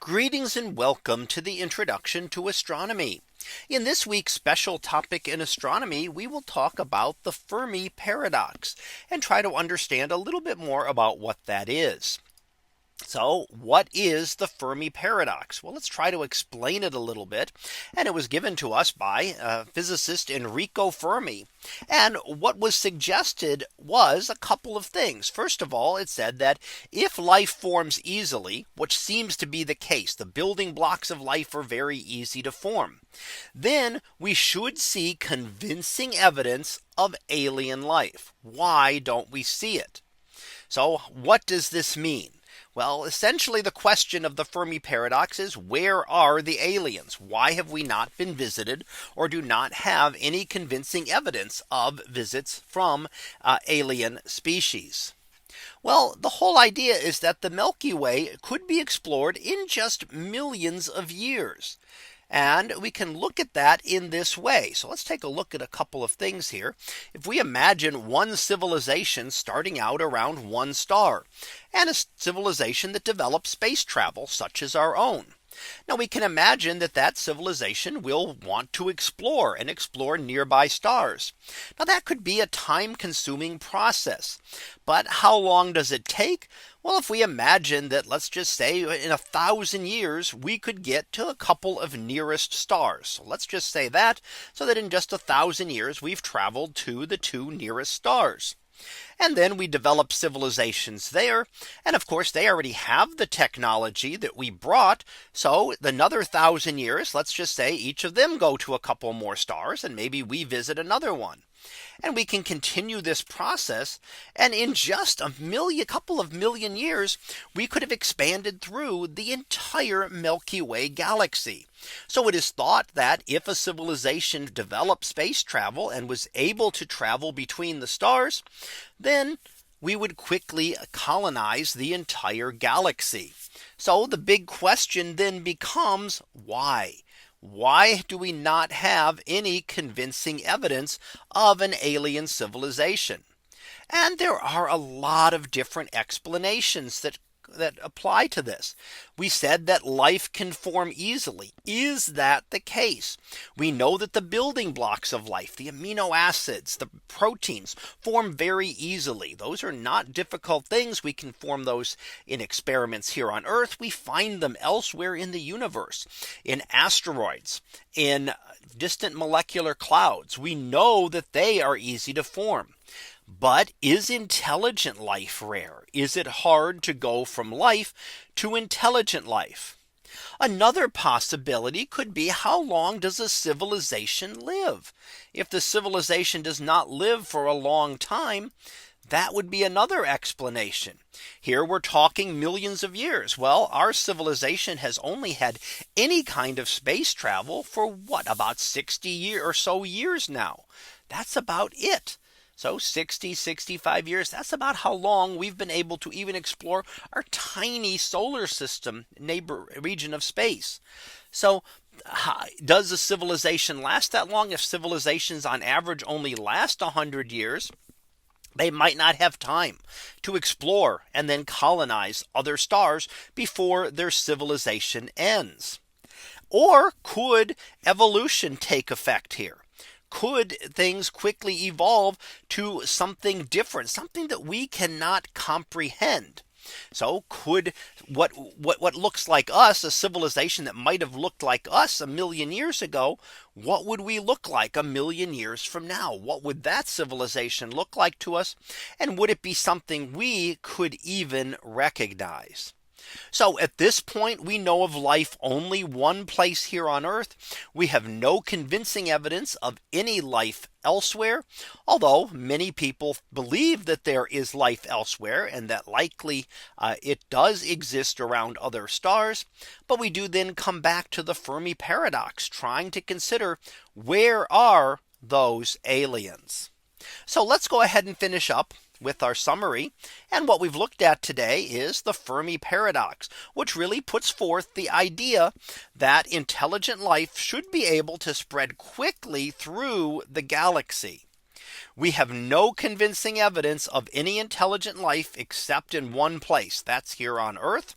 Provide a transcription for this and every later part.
Greetings and welcome to the introduction to astronomy. In this week's special topic in astronomy, we will talk about the Fermi paradox and try to understand a little bit more about what that is. So what is the Fermi paradox? Well, let's try to explain it a little bit. And it was given to us by physicist Enrico Fermi. And what was suggested was a couple of things. First of all, it said that if life forms easily, which seems to be the case, the building blocks of life are very easy to form, then we should see convincing evidence of alien life. Why don't we see it? So what does this mean? Well, essentially, the question of the Fermi paradox is, where are the aliens? Why have we not been visited or do not have any convincing evidence of visits from alien species? Well, the whole idea is that the Milky Way could be explored in just millions of years. And we can look at that in this way. So let's take a look at a couple of things here. If we imagine one civilization starting out around one star, and a civilization that develops space travel such as our own. Now we can imagine that that civilization will want to explore and explore nearby stars. Now that could be a time consuming process. But how long does it take? Well, if we imagine that, let's just say in 1,000 years, we could get to a couple of nearest stars. So let's just say that, so that in just 1,000 years, we've traveled to the two nearest stars. And then we develop civilizations there. And of course, they already have the technology that we brought. So another 1,000 years, let's just say each of them go to a couple more stars and maybe we visit another one. And we can continue this process. And in just a couple of million years, we could have expanded through the entire Milky Way galaxy. So it is thought that if a civilization developed space travel and was able to travel between the stars, then we would quickly colonize the entire galaxy. So the big question then becomes, why? Why do we not have any convincing evidence of an alien civilization? And there are a lot of different explanations that apply to this. We said that life can form easily. Is that the case? We know that the building blocks of life, the amino acids, the proteins, form very easily. Those are not difficult things. We can form those in experiments here on Earth. We find them elsewhere in the universe, in asteroids, in distant molecular clouds. We know that they are easy to form. But is intelligent life rare? Is it hard to go from life to intelligent life? Another possibility could be, how long does a civilization live? If the civilization does not live for a long time, that would be another explanation. Here we're talking millions of years. Well, our civilization has only had any kind of space travel for what, about 60 or so years now. That's about it. So 65 years, that's about how long we've been able to even explore our tiny solar system neighbor region of space. So does a civilization last that long? If civilizations on average only last 100 years, they might not have time to explore and then colonize other stars before their civilization ends. Or could evolution take effect here? Could things quickly evolve to something different, something that we cannot comprehend? So could what looks like us, a civilization that might have looked like us a million years ago, what would we look like a million years from now? What would that civilization look like to us? And would it be something we could even recognize? So at this point, we know of life only one place here on Earth. We have no convincing evidence of any life elsewhere, although many people believe that there is life elsewhere and that likely it does exist around other stars. But we do then come back to the Fermi paradox, trying to consider, where are those aliens? So let's go ahead and finish up with our summary. And what we've looked at today is the Fermi paradox, which really puts forth the idea that intelligent life should be able to spread quickly through the galaxy. We have no convincing evidence of any intelligent life except in one place, that's here on Earth.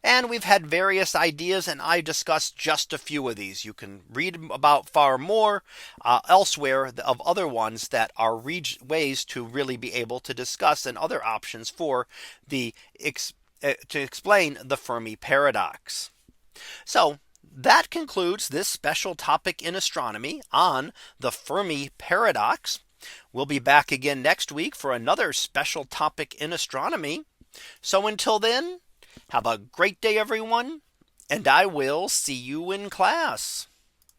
And we've had various ideas, and I discussed just a few of these. You can read about far more elsewhere of other ones that are ways to really be able to discuss and other options for the to explain the Fermi paradox. So that concludes this special topic in astronomy on the Fermi paradox. We'll be back again next week for another special topic in astronomy. So until then, have a great day, everyone, and I will see you in class.